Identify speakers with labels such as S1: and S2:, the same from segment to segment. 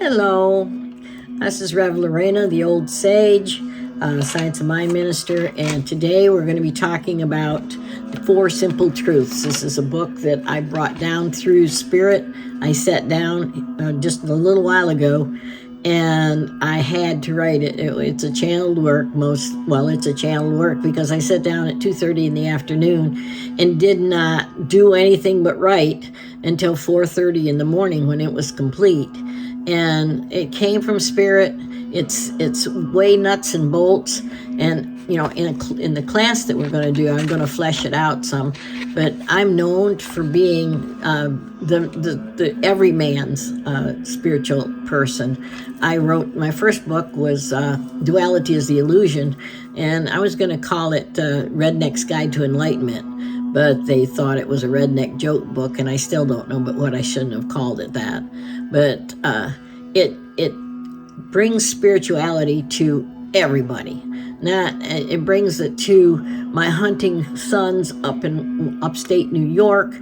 S1: Hello, this is Rev Lorena, the Old Sage, Science of Mind Minister, and today we're going to be talking about the Four Simple Truths. This is a book that I brought down through Spirit. I sat down just a little while ago, and I had to write it. It's a channeled work. It's a channeled work because I sat down at 2:30 in the afternoon and did not do anything but write until 4:30 in the morning when it was complete. And it came from Spirit. It's way nuts and bolts, and in the class that we're going to do, I'm going to flesh it out some. But I'm known for being the everyman's spiritual person. I wrote my first book was Duality is the Illusion, and I was going to call it Redneck's Guide to Enlightenment, but they thought it was a redneck joke book, and I still don't know but what I shouldn't have called it that. But it brings spirituality to everybody. It brings it to my hunting sons up in upstate New York,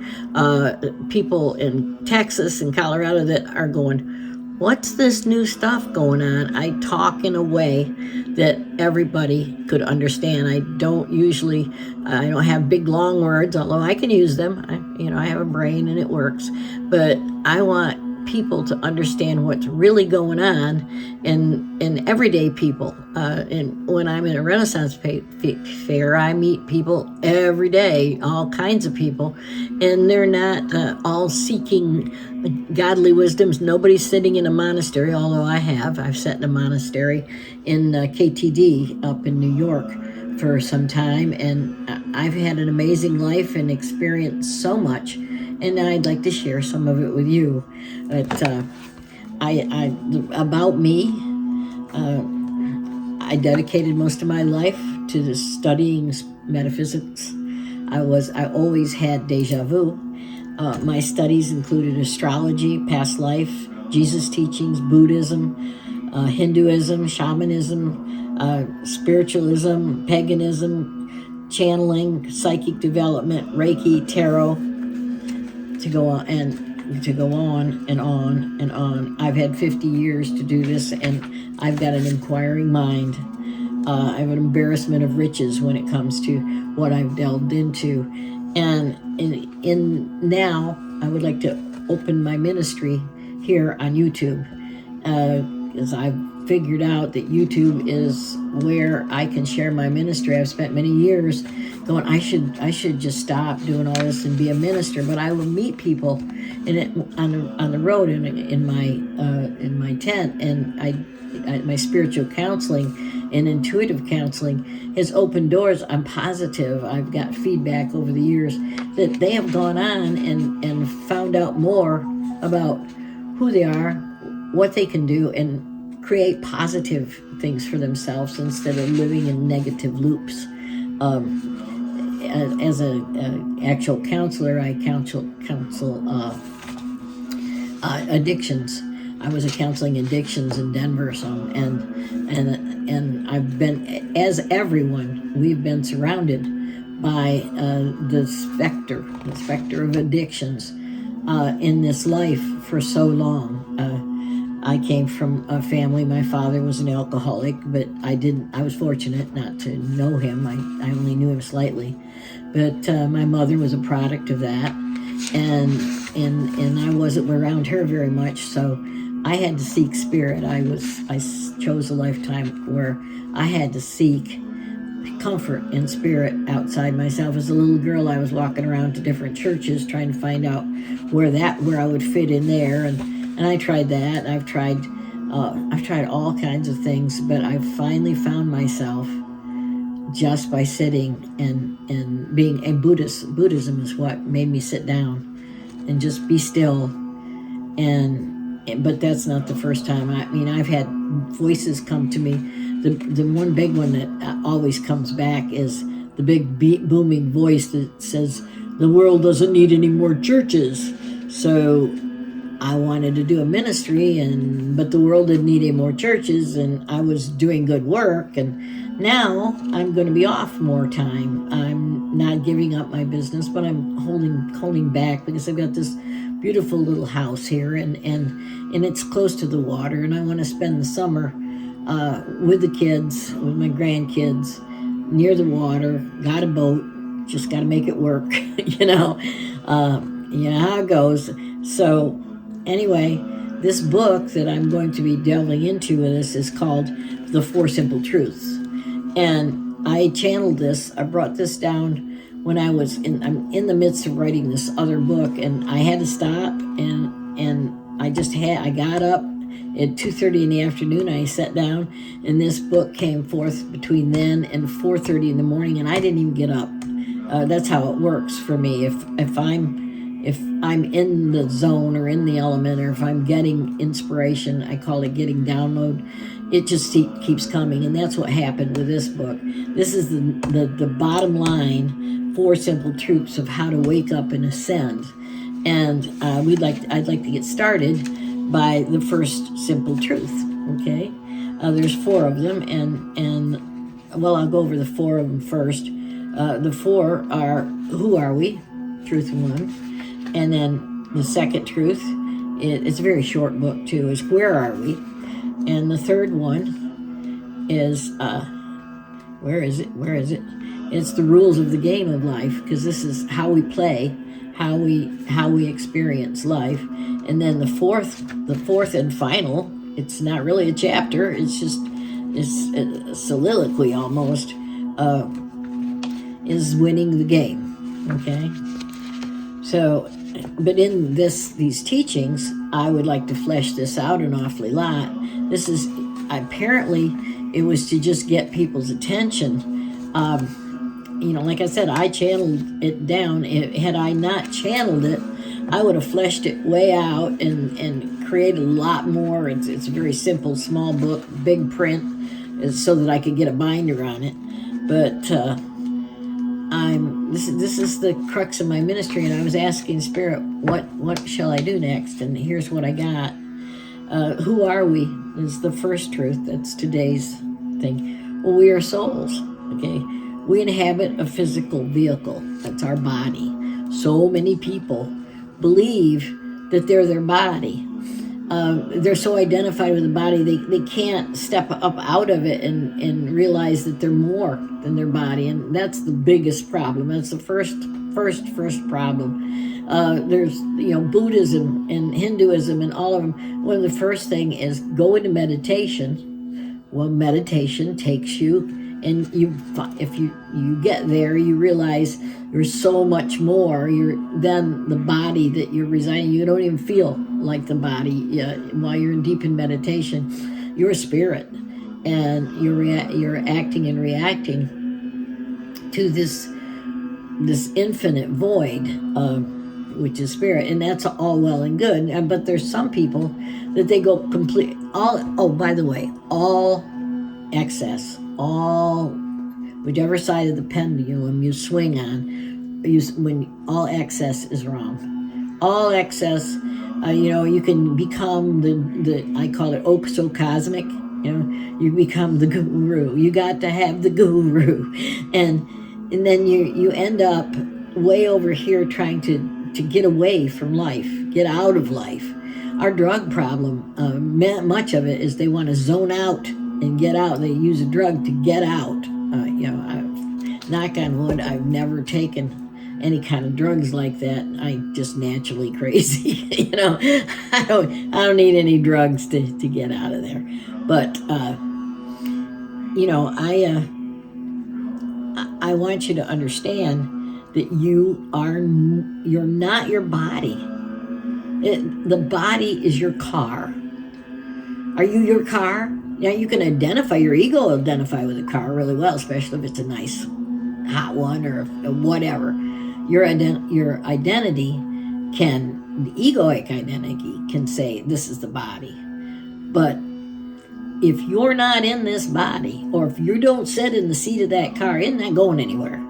S1: people in Texas and Colorado that are going, what's this new stuff going on? I talk in a way that everybody could understand. I don't have big long words, although I can use them. I have a brain and it works, but I want people to understand what's really going on in everyday people. And when I'm in a Renaissance fair, I meet people every day, all kinds of people, and they're not all seeking godly wisdoms. Nobody's sitting in a monastery, although I've sat in a monastery in KTD up in New York for some time, and I've had an amazing life and experienced so much, and I'd like to share some of it with you. But about me, I dedicated most of my life to studying metaphysics. I always had deja vu. My studies included astrology, past life, Jesus teachings, Buddhism, Hinduism, shamanism, spiritualism, paganism, channeling, psychic development, Reiki, tarot, to go on and on and on. I've had 50 years to do this, and I've got an inquiring mind. I have an embarrassment of riches when it comes to what I've delved into. And now I would like to open my ministry here on YouTube, because I've figured out that YouTube is where I can share my ministry. I've spent many years going, I should just stop doing all this and be a minister, but I will meet people on the road in my tent, and my spiritual counseling and intuitive counseling has opened doors. I'm positive. I've got feedback over the years that they have gone on and found out more about who they are, what they can do, and create positive things for themselves instead of living in negative loops. As an actual counselor, I counsel addictions. I was counseling addictions in Denver, and I've been, as everyone, we've been surrounded by the specter of addictions in this life for so long. I came from a family. My father was an alcoholic, but I was fortunate not to know him. I only knew him slightly, but my mother was a product of that, and I wasn't around her very much, so I had to seek Spirit. I chose a lifetime where I had to seek comfort in Spirit outside myself. As a little girl, I was walking around to different churches trying to find out where I would fit in there, and I tried that. I've tried all kinds of things, but I've finally found myself just by sitting and being a Buddhist. Buddhism is what made me sit down and just be still. But that's not the first time. I've had voices come to me. The one big one that always comes back is the big booming voice that says, the world doesn't need any more churches. So I wanted to do a ministry, but the world didn't need any more churches, and I was doing good work, and now I'm going to be off more time. I'm not giving up my business, but I'm holding back because I've got this beautiful little house here, and it's close to the water, and I want to spend the summer with the kids, with my grandkids, near the water. Got a boat, just got to make it work, you know. You know how it goes. So anyway, this book that I'm going to be delving into with this is called The Four Simple Truths. And I channeled this, I brought this down when I'm in the midst of writing this other book, and I had to stop, and I got up at 2:30 in the afternoon. I sat down, and this book came forth between then and 4:30 in the morning, and I didn't even get up. That's how it works for me. If I'm in the zone or in the element, or if I'm getting inspiration, I call it getting download, it just keeps coming. And that's what happened with this book. This is the bottom line, 4 simple truths of how to wake up and ascend. And I'd like to get started by the first simple truth. Okay, there's 4 of them, and well, I'll go over the 4 of them first. The 4 are: who are we? Truth 1. And then the second truth, it's a very short book too, is where are we? And the third one is where is it? It's the rules of the game of life, because this is how we play, how we experience life. And then the fourth and final, it's not really a chapter, it's a soliloquy almost, is winning the game. Okay, so but in these teachings, I would like to flesh this out an awfully lot. This is apparently, it was to just get people's attention. Like I said, I channeled it down. Had I not channeled it, I would have fleshed it way out and created a lot more. It's a very simple, small book, big print, so that I could get a binder on it. But this is the crux of my ministry, and I was asking Spirit, what shall I do next? And here's what I got. Who are we is the first truth. That's today's thing. Well, we are souls. Okay, we inhabit a physical vehicle. That's our body. So many people believe that they're their body. They're so identified with the body, they can't step up out of it and realize that they're more than their body. And that's the biggest problem. That's the first problem. There's Buddhism and Hinduism and all of them. One of the first thing is go into meditation. Well, meditation takes you, and if you get there, you realize there's so much more than the body that you're residing. You don't even feel like the body while you're deep in meditation. You're a spirit, and you're acting and reacting to this infinite void, which is spirit, and that's all well and good. But there's some people that they go complete by the way, all excess, whichever side of the pendulum you swing on, when all excess is wrong. All excess, you can become the I call it oxocosmic. You become the guru. You got to have the guru, and then you end up way over here trying to get away from life, get out of life. Our drug problem, much of it is they want to zone out and get out. They use a drug to get out. Knock on wood, I've never taken any kind of drugs like that. I'm just naturally crazy. I don't need any drugs to get out of there. But I want you to understand that you're not your body. The body is your car. Are you your car? Yeah, you can identify, your ego will identify with a car really well, especially if it's a nice hot one or whatever. Your identity the egoic identity can say, this is the body. But if you're not in this body, or if you don't sit in the seat of that car, it's not going anywhere.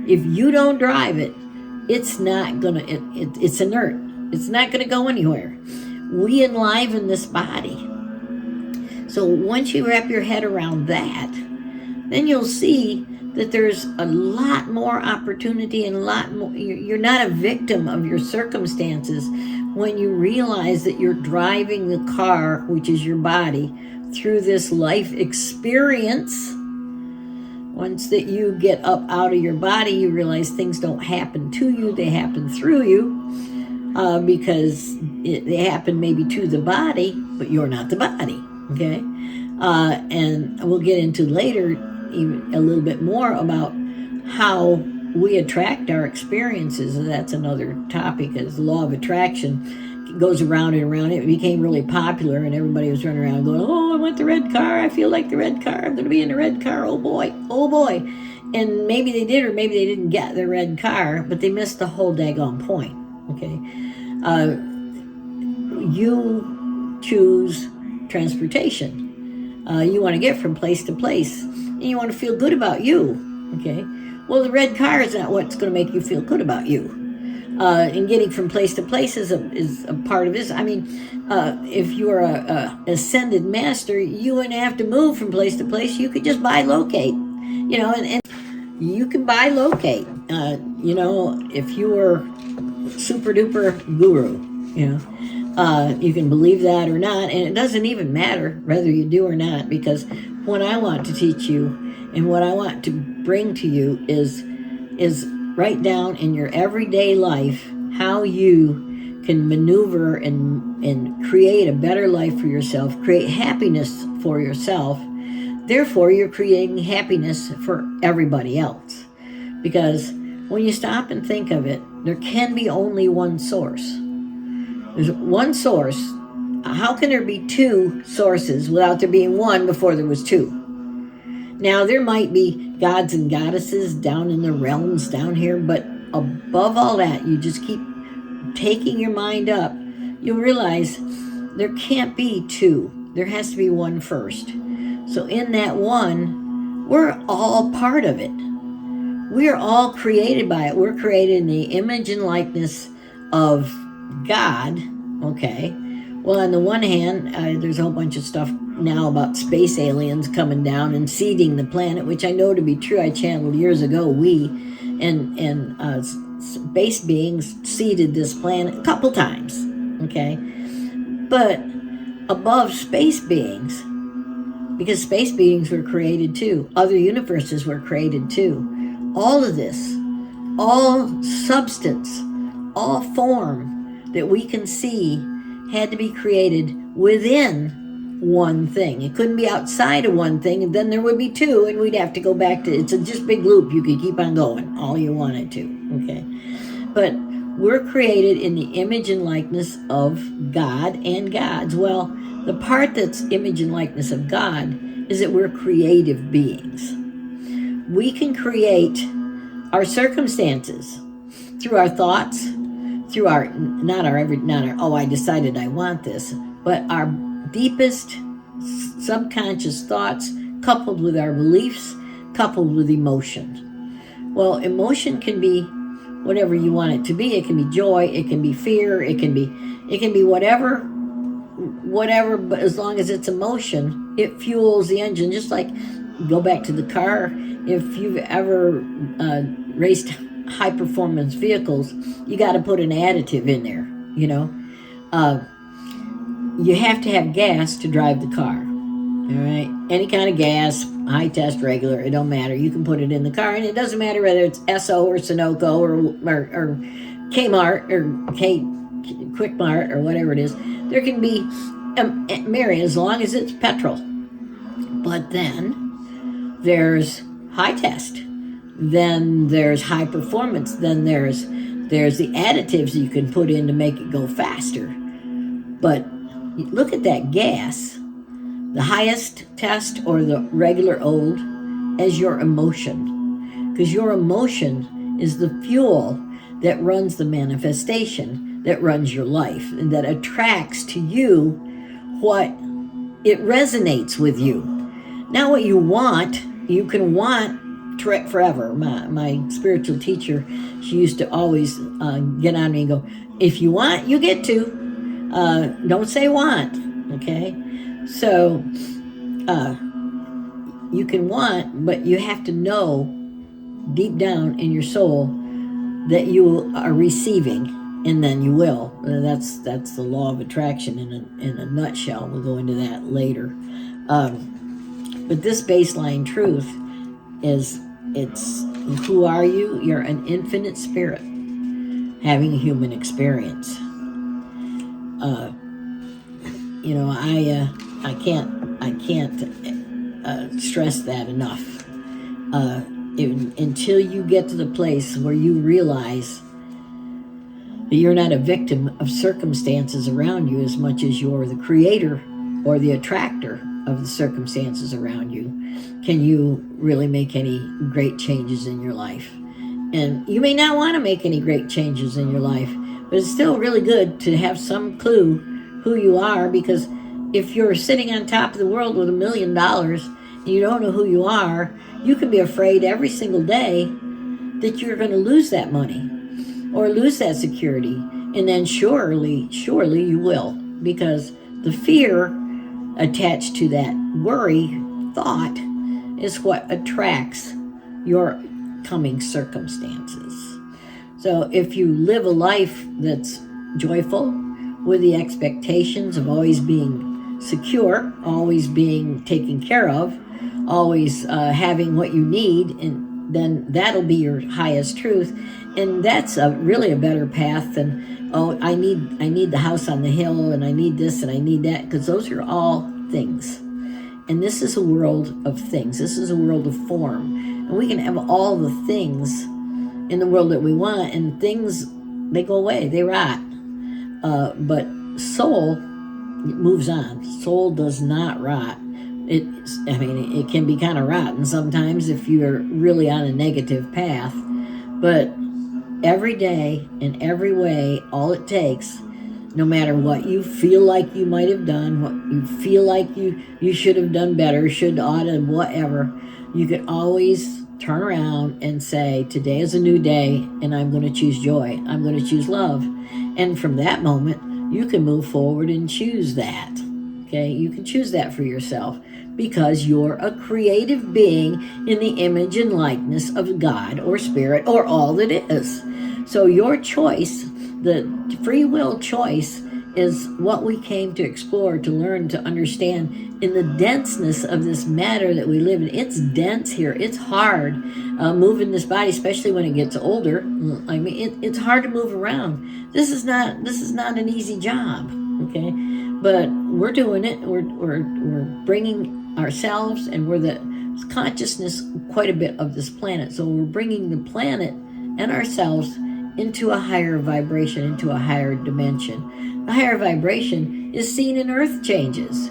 S1: If you don't drive it, it's not gonna, it's inert. It's not gonna go anywhere. We enliven this body. So once you wrap your head around that, then you'll see that there's a lot more opportunity and a lot more. You're not a victim of your circumstances when you realize that you're driving the car, which is your body, through this life experience. Once that you get up out of your body, you realize things don't happen to you, they happen through you, because they happen maybe to the body, but you're not the body, okay? And we'll get into later even a little bit more about how we attract our experiences, and that's another topic, is the law of attraction goes around and around. It became really popular, and everybody was running around going, oh, I want the red car, I feel like the red car, I'm going to be in the red car, oh boy, oh boy. And maybe they did, or maybe they didn't get the red car, but they missed the whole daggone point, okay? You choose transportation. You want to get from place to place, and you want to feel good about you, okay? Well, the red car is not what's going to make you feel good about you. And getting from place to place is a part of this. I mean, if you're a ascended master, you wouldn't have to move from place to place. You could just buy locate, and you can buy locate. If you were super duper guru, you can believe that or not, and it doesn't even matter whether you do or not, because what I want to teach you and what I want to bring to you is right down in your everyday life how you can maneuver and create a better life for yourself, create happiness for yourself. Therefore, you're creating happiness for everybody else. Because when you stop and think of it, there can be only one source. There's one source. How can there be two sources without there being one before there was two? Now, there might be gods and goddesses down in the realms down here, but above all that, you just keep taking your mind up. You'll realize there can't be two. There has to be one first. So in that one, we're all part of it. We are all created by it. We're created in the image and likeness of God, okay? Well, on the one hand, there's a whole bunch of stuff now about space aliens coming down and seeding the planet, which I know to be true. I channeled years ago. Space beings seeded this planet a couple times, okay? But above space beings, because space beings were created too, other universes were created too. All of this, all substance, all form that we can see had to be created within one thing. It couldn't be outside of one thing, and then there would be two, and we'd have to go back to, it's a just big loop. You could keep on going all you wanted to, okay? But we're created in the image and likeness of God and gods. Well, the part that's image and likeness of God is that we're creative beings. We can create our circumstances through our thoughts, through our, oh, I decided I want this, but our deepest subconscious thoughts coupled with our beliefs, coupled with emotion. Well, emotion can be whatever you want it to be. It can be joy, it can be fear, it can be whatever, but as long as it's emotion, it fuels the engine. Just like, go back to the car, if you've ever raced high performance vehicles, you got to put an additive in there, you have to have gas to drive the car. All right, any kind of gas, high test, regular, it don't matter. You can put it in the car, and it doesn't matter whether it's Esso or Sunoco or Kmart or Quick Mart or whatever it is. There can be Mary, as long as it's petrol. But then there's high test, then there's high performance, then there's the additives you can put in to make it go faster. But look at that gas, the highest test or the regular old, as your emotion. Because your emotion is the fuel that runs the manifestation, that runs your life, and that attracts to you what it resonates with you. Not what you want. You can want forever. My spiritual teacher, she used to always get on me and go, if you want, you get to. Don't say want, okay? So you can want, but you have to know deep down in your soul that you are receiving, and then you will. That's the law of attraction in a nutshell. We'll go into that later. But this baseline truth is, it's who are you? You're an infinite spirit having a human experience. I can't stress that enough. Until you get to the place where you realize that you're not a victim of circumstances around you as much as you're the creator or the attractor of the circumstances around you, can you really make any great changes in your life. And you may not want to make any great changes in your life, but it's still really good to have some clue who you are, because if you're sitting on top of the world with $1 million and you don't know who you are, you can be afraid every single day that you're going to lose that money or lose that security. And then surely you will, because the fear attached to that worry thought is what attracts your coming circumstances. So if you live a life that's joyful, with the expectations of always being secure, always being taken care of, always having what you need, and then that'll be your highest truth. And that's really a better path than, oh, I need the house on the hill, and I need this and I need that, because those are all things. And this is a world of things. This is a world of form. And we can have all the things in the world that we want, and things, they go away, they rot. But soul moves on. Soul does not rot. It can be kind of rotten sometimes if you're really on a negative path. But every day, in every way, all it takes, no matter what you feel like you might have done, what you feel like you should have done better, should, oughta, whatever, you can always turn around and say, today is a new day, and I'm going to choose joy. I'm going to choose love. And from that moment, you can move forward and choose that. Okay, you can choose that for yourself, because you're a creative being in the image and likeness of God or Spirit or all that is. So your choice, the free will choice, is what we came to explore, to learn, to understand in the denseness of this matter that we live in. It's dense here. It's hard moving this body, especially when it gets older. I mean, it's hard to move around. This is not an easy job. Okay, but we're doing it. We're bringing ourselves, and we're the consciousness quite a bit of this planet. So we're bringing the planet and ourselves into a higher vibration, into a higher dimension. The higher vibration is seen in earth changes.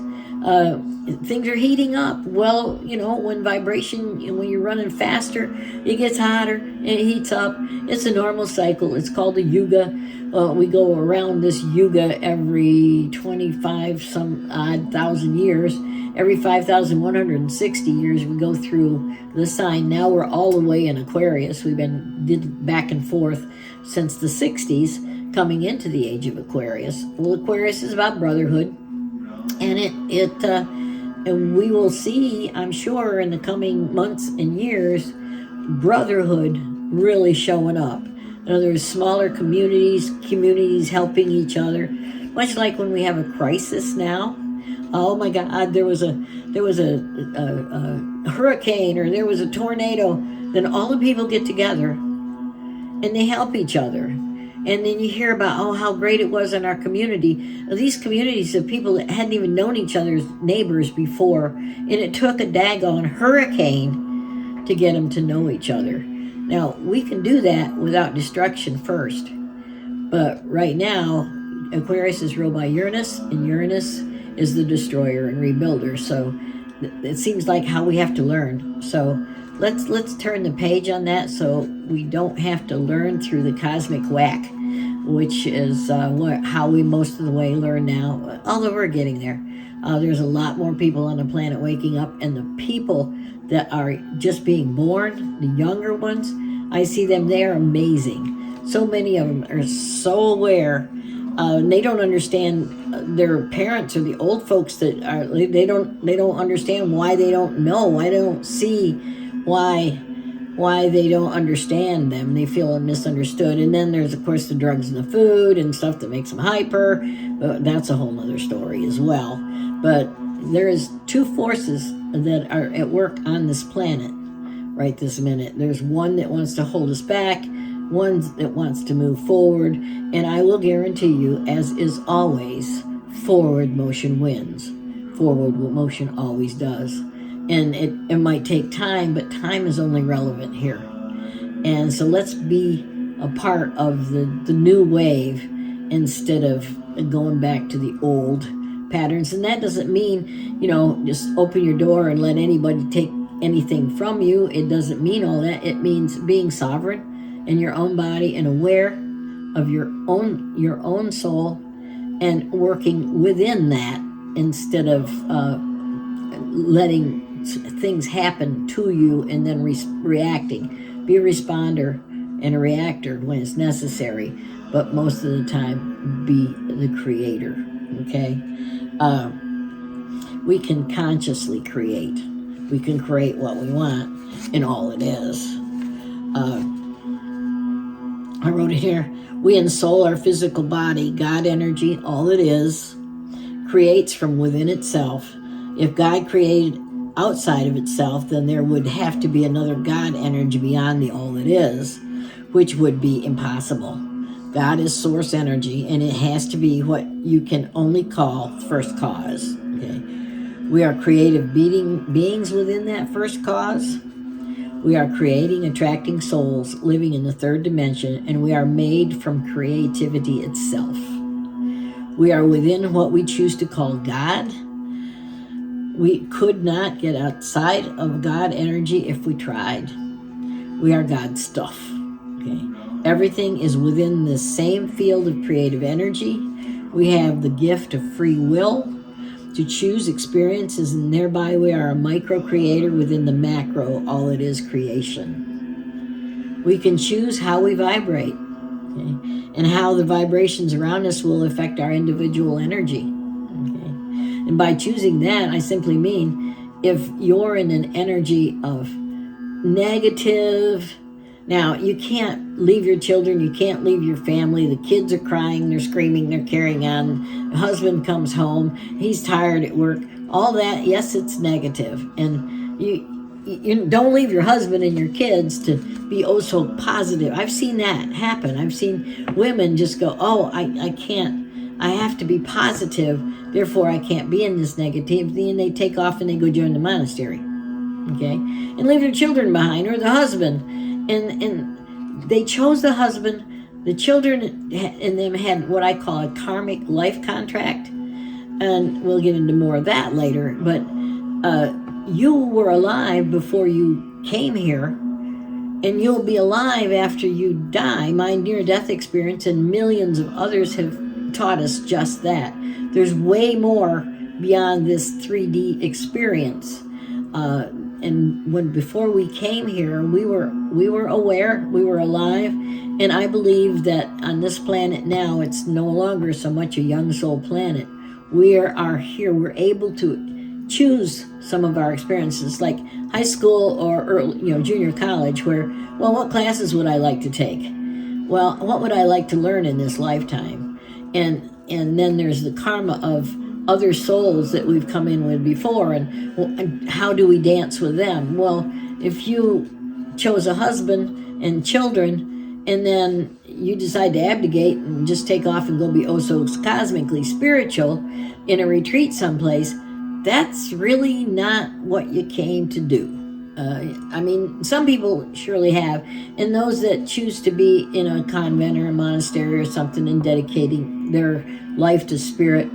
S1: Things are heating up. Well, when when you're running faster, it gets hotter and it heats up. It's a normal cycle. It's called a yuga. We go around this yuga every 25 some odd thousand years. Every 5,160 years we go through the sign. Now we're all the way in Aquarius. We've been back and forth since the 60s, coming into the age of Aquarius. Well, Aquarius is about brotherhood, and and we will see, I'm sure, in the coming months and years, brotherhood really showing up. There's smaller communities helping each other, much like when we have a crisis now. Oh my God, there was a hurricane, or there was a tornado. Then all the people get together and they help each other. And then you hear about, how great it was in our community. These communities of people that hadn't even known each other's neighbors before, and it took a daggone hurricane to get them to know each other. Now, we can do that without destruction first. But right now, Aquarius is ruled by Uranus, and Uranus is the destroyer and rebuilder. So it seems like how we have to learn. So let's turn the page on that, so we don't have to learn through the cosmic whack, which is how we most of the way learn now, although we're getting there. There's a lot more people on the planet waking up, and the people that are just being born, the younger ones, I see them, they are amazing. So many of them are so aware. They don't understand their parents or the old folks that are, they don't understand why they don't know, why they don't see why why they don't understand them. They feel misunderstood. And then there's, of course, the drugs and the food and stuff that makes them hyper. That's a whole other story as well. But there is two forces that are at work on this planet right this minute. There's one that wants to hold us back, one that wants to move forward. And I will guarantee you, as is always, forward motion wins. Forward motion always does. And it might take time, but time is only relevant here. And so let's be a part of the new wave instead of going back to the old patterns. And that doesn't mean, just open your door and let anybody take anything from you. It doesn't mean all that. It means being sovereign in your own body and aware of your own soul and working within that instead of letting things happen to you and then reacting. Be a responder and a reactor when it's necessary, but most of the time be the creator. Okay? We can consciously create. We can create what we want and all it is. I wrote it here. We ensoul our physical body. God energy, all it is, creates from within itself. If God created outside of itself, then there would have to be another God energy beyond the all it is, which would be impossible. God is source energy, and it has to be what you can only call first cause. Okay? We are creative beings within that first cause. We are creating, attracting souls, living in the third dimension, and we are made from creativity itself. We are within what we choose to call God. We could not get outside of God energy if we tried. We are God stuff. Okay? Everything is within the same field of creative energy. We have the gift of free will to choose experiences, and thereby we are a micro-creator within the macro, all it is creation. We can choose how we vibrate, okay, and how the vibrations around us will affect our individual energy. Okay? And by choosing that, I simply mean if you're in an energy of negative, now you can't leave your children, you can't leave your family, the kids are crying, they're screaming, they're carrying on, the husband comes home, he's tired at work, all that, yes, it's negative. And you don't leave your husband and your kids to be oh so positive. I've seen that happen. I've seen women just go, oh, I can't, I have to be positive, therefore I can't be in this negativity, and they take off and they go join the monastery, okay, and leave their children behind, or the husband, and they chose the husband. The children and them had what I call a karmic life contract, and we'll get into more of that later, but you were alive before you came here, and you'll be alive after you die. My near-death experience and millions of others have taught us just that. There's way more beyond this 3D experience. And before we came here, we were aware, we were alive, and I believe that on this planet now, it's no longer so much a young soul planet. We are here. We're able to choose some of our experiences, like high school or early, junior college, where, well, what classes would I like to take? Well, what would I like to learn in this lifetime? And then there's the karma of other souls that we've come in with before, and how do we dance with them? Well, if you chose a husband and children, and then you decide to abdicate and just take off and go be oh so cosmically spiritual in a retreat someplace, that's really not what you came to do. I mean, some people surely have, and those that choose to be in a convent or a monastery or something and dedicating their life to spirit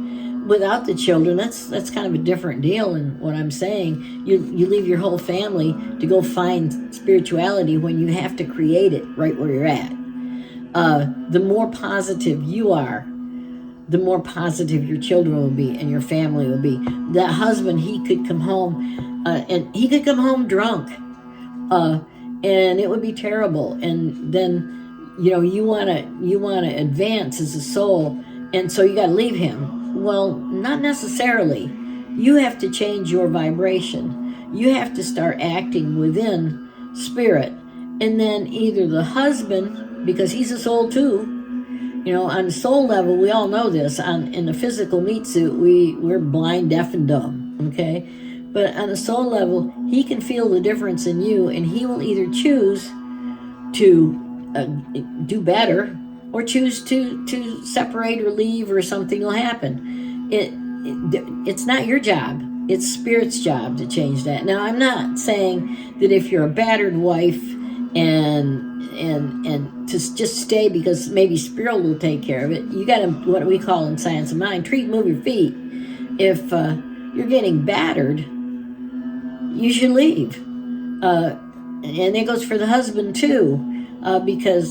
S1: without the children, that's kind of a different deal. And what I'm saying, you leave your whole family to go find spirituality when you have to create it right where you're at. The more positive you are, the more positive your children will be and your family will be. That husband, he could come home, and he could come home drunk, and it would be terrible. And then, you wanna advance as a soul, and so you got to leave him. Well, not necessarily. You have to change your vibration. You have to start acting within spirit And then either the husband, because he's a soul too, on the soul level, we all know this. In the physical meat suit, we're blind, deaf, and dumb, okay? But on the soul level, he can feel the difference in you, and he will either choose to do better or choose to separate or leave, or something will happen. It's not your job. It's Spirit's job to change that. Now, I'm not saying that if you're a battered wife and to just stay because maybe Spirit will take care of it. You got to, what we call in Science of Mind, treat, move your feet. If you're getting battered, you should leave. And it goes for the husband too, because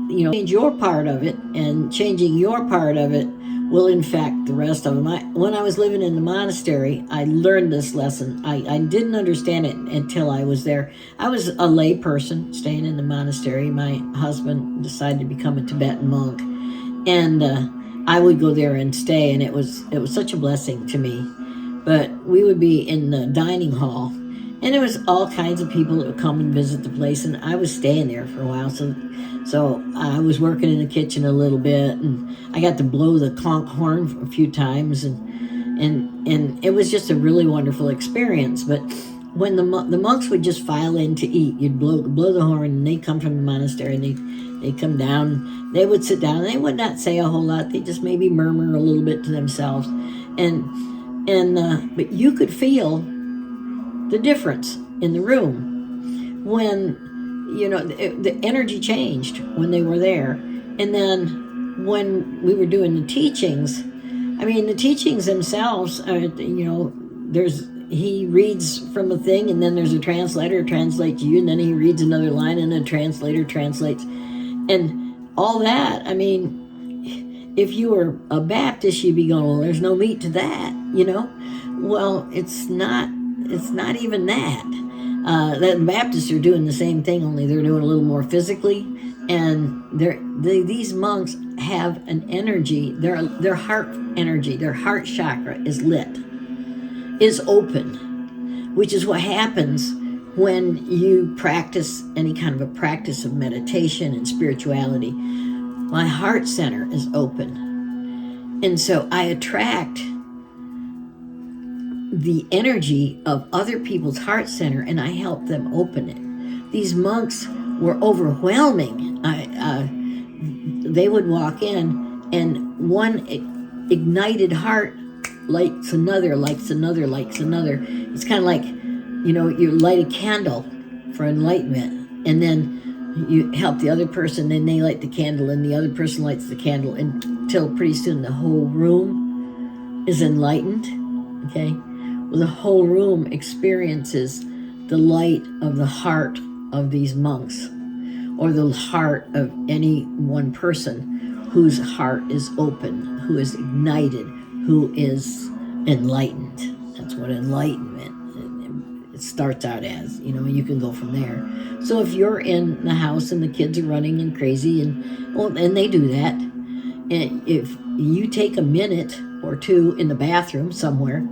S1: change your part of it, and changing your part of it will infect the rest of them. When I was living in the monastery, I learned this lesson. I didn't understand it until I was there. I was a lay person staying in the monastery. My husband decided to become a Tibetan monk, and I would go there and stay, and it was such a blessing to me. But we would be in the dining hall, and there was all kinds of people that would come and visit the place, and I was staying there for a while. So I was working in the kitchen a little bit, and I got to blow the conch horn a few times, and it was just a really wonderful experience. But when the monks would just file in to eat, you'd blow the horn, and they'd come from the monastery, and they'd come down, they would sit down, and they would not say a whole lot. They just maybe murmur a little bit to themselves, but you could feel the difference in the room when the energy changed when they were there. And then when we were doing the teachings, the teachings themselves are, he reads from a thing, and then there's a translator translates you, and then he reads another line, and a translator translates, and all that. If you were a Baptist, you'd be going, well, there's no meat to that, Well, it's not even that. The Baptists are doing the same thing, only they're doing a little more physically. And these monks have an energy. Their heart energy, their heart chakra is lit, is open, which is what happens when you practice any kind of a practice of meditation and spirituality. My heart center is open, and so I attract the energy of other people's heart center, and I help them open it. These monks were overwhelming. They would walk in, and one ignited heart lights another, lights another, lights another. It's kind of like, you light a candle for enlightenment, and then you help the other person, and they light the candle, and the other person lights the candle, until pretty soon the whole room is enlightened, okay? Well, the whole room experiences the light of the heart of these monks, or the heart of any one person whose heart is open, who is ignited, who is enlightened. That's what enlightenment, it starts out as. You can go from there. So if you're in the house and the kids are running and crazy, and they do that, and if you take a minute or two in the bathroom somewhere,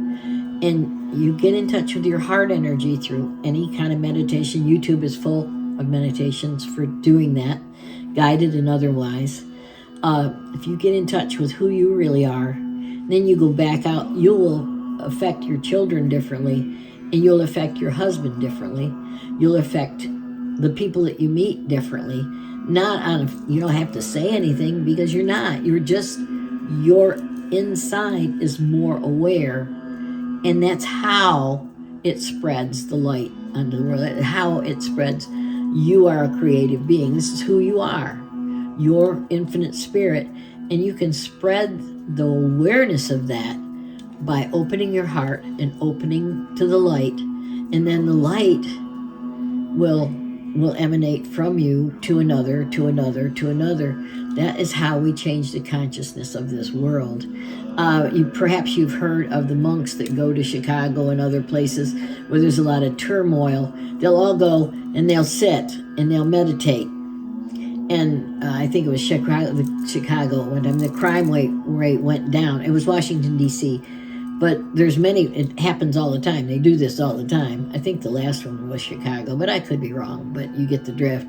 S1: and you get in touch with your heart energy through any kind of meditation. YouTube is full of meditations for doing that, guided and otherwise. If you get in touch with who you really are, then you go back out, you will affect your children differently, and you'll affect your husband differently. You'll affect the people that you meet differently. You don't have to say anything, because you're not. Your inside is more aware. And that's how it spreads the light unto the world, how it spreads. You are a creative being. This is who you are. Your infinite spirit. And you can spread the awareness of that by opening your heart and opening to the light. And then the light will emanate from you to another, to another, to another. That is how we change the consciousness of this world. Perhaps you've heard of the monks that go to Chicago and other places where there's a lot of turmoil. They'll all go and they'll sit and they'll meditate. And I think it was Chicago one time, the crime rate went down. It was Washington, D.C. But there's many, it happens all the time. They do this all the time. I think the last one was Chicago, but I could be wrong, but you get the drift.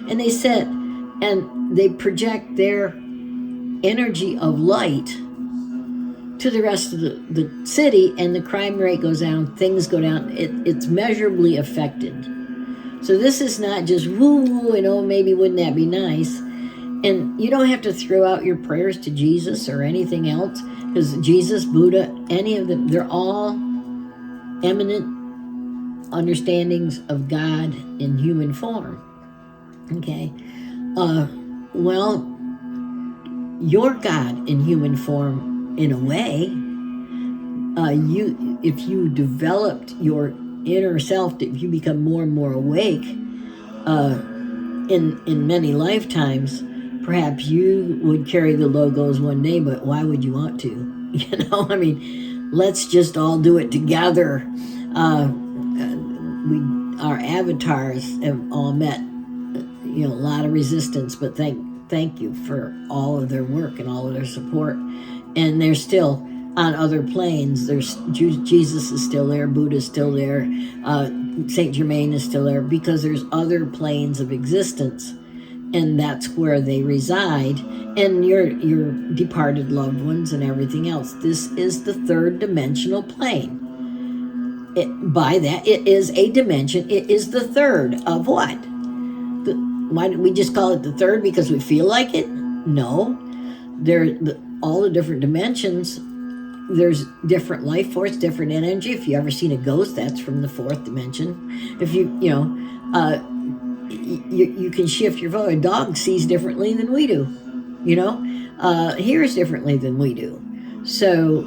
S1: And they sit and they project their energy of light to the rest of the city, and the crime rate goes down, things go down. It's measurably affected. So this is not just, woo, maybe wouldn't that be nice? And you don't have to throw out your prayers to Jesus or anything else, because Jesus, Buddha, any of them, they're all eminent understandings of God in human form. Okay? Well, your God in human form, in a way, if you developed your inner self, if you become more and more awake in many lifetimes, perhaps you would carry the logos one day, but why would you want to? Let's just all do it together. Our avatars have all met, a lot of resistance, but thank you for all of their work and all of their support. And they're still on other planes. Jesus is still there, Buddha is still there, Saint Germain is still there, because there's other planes of existence, and that's where they reside, and your departed loved ones and everything else. This is the third dimensional plane. It is a dimension. It is the third of what? Why did we just call it the third? Because we feel like it? No. All the different dimensions, there's different life force, different energy. If you ever seen a ghost, that's from the fourth dimension. If you can shift your voice. A dog sees differently than we do, hears differently than we do. So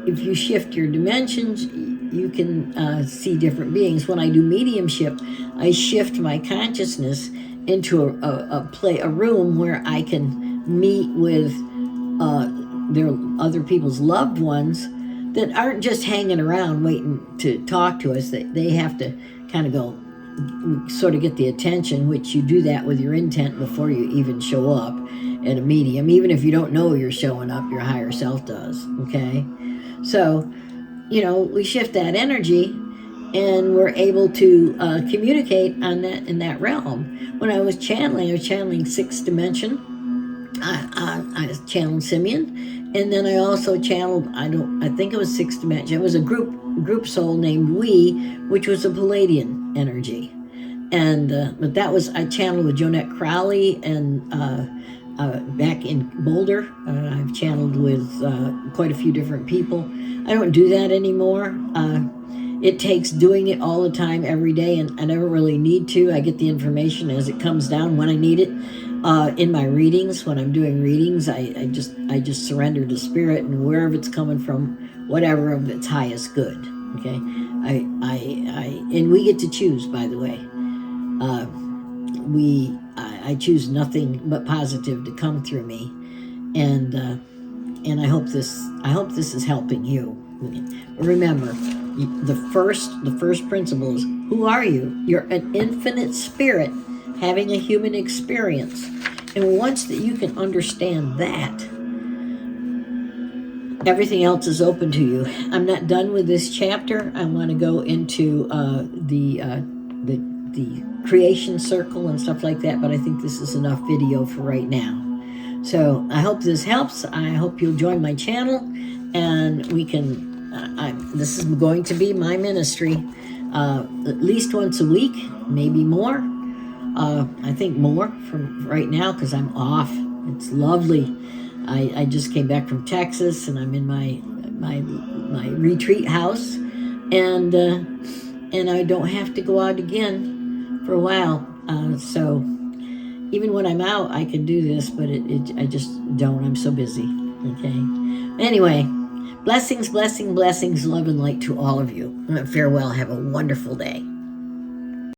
S1: if you shift your dimensions, you can see different beings. When I do mediumship, I shift my consciousness into a room where I can meet with their other people's loved ones that aren't just hanging around waiting to talk to us. They have to kind of go, sort of get the attention, which you do that with your intent before you even show up at a medium. Even if you don't know you're showing up, your higher self does, okay? So, we shift that energy, and we're able to communicate on that, in that realm. When I was channeling sixth dimension. I channeled Simeon, and then I also channeled, I think it was sixth dimension. It was a group soul named We, which was a Palladian energy. And but I channeled with Jonette Crowley, and back in Boulder, I've channeled with quite a few different people. I don't do that anymore. It takes doing it all the time, every day, and I never really need to. I get the information as it comes down when I need it. In my readings, when I'm doing readings, I just surrender to spirit, and wherever it's coming from, whatever of its highest good. Okay, and we get to choose. By the way, I choose nothing but positive to come through me, and I hope this is helping you. Remember, the first principle is, who are you? You're an infinite spirit having a human experience. And once that you can understand that, everything else is open to you. I'm not done with this chapter. I want to go into the creation circle and stuff like that, but I think this is enough video for right now. So I hope this helps. I hope you'll join my channel, and we can, this is going to be my ministry at least once a week, maybe more. I think more from right now, because I'm off. It's lovely. I just came back from Texas, and I'm in my retreat house, and I don't have to go out again for a while. So even when I'm out, I can do this, but I just don't. I'm so busy. Okay. Anyway, blessings, blessings, blessings, love and light to all of you. Farewell. Have a wonderful day.